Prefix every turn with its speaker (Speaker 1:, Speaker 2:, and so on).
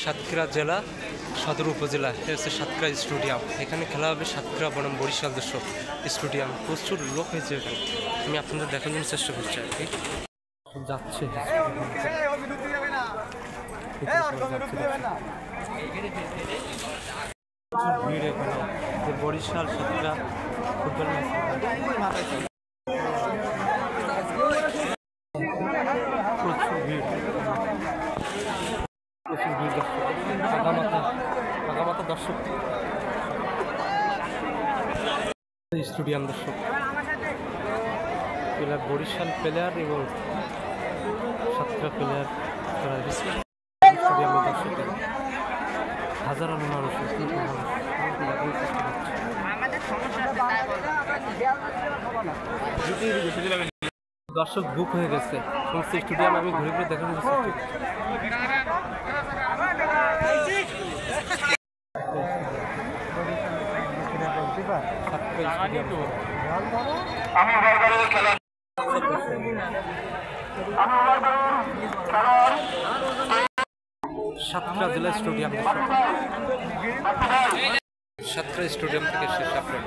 Speaker 1: সাতক্ষীরা জেলা সদর উপজেলা হচ্ছে সাতক্ষীরা স্টেডিয়াম। এখানে খেলা হবে সাতক্ষীরা বনাম বরিশাল দর্শক স্টেডিয়াম। প্রচুর লোক হয়েছে এখানে, আমি আপনাদের দেখার জন্য চেষ্টা করছি আর কি। যাচ্ছে ভিড় এখানে, বরিশাল সাতক্ষীরা ফুটবল ম্যাচ। প্রচুর ভিড়, প্রচুর ভিড় দর্শক, আগামাতা দর্শক স্টেডিয়াম দর্শক। প্লেয়ার বরিশাল প্লেয়ার এবং সাতক্ষীরা প্লেয়ার স্টেডিয়ামের দর্শক হাজারো মানুষ দর্শক বুক হয়ে গেছে সমস্ত স্টেডিয়াম। আমি ঘুরে ঘুরে দেখার চেষ্টা করছি। সাতক্ষীরা জেলা স্টেডিয়াম, সাতক্ষীরা স্টেডিয়াম থেকে শেষ আপডেট।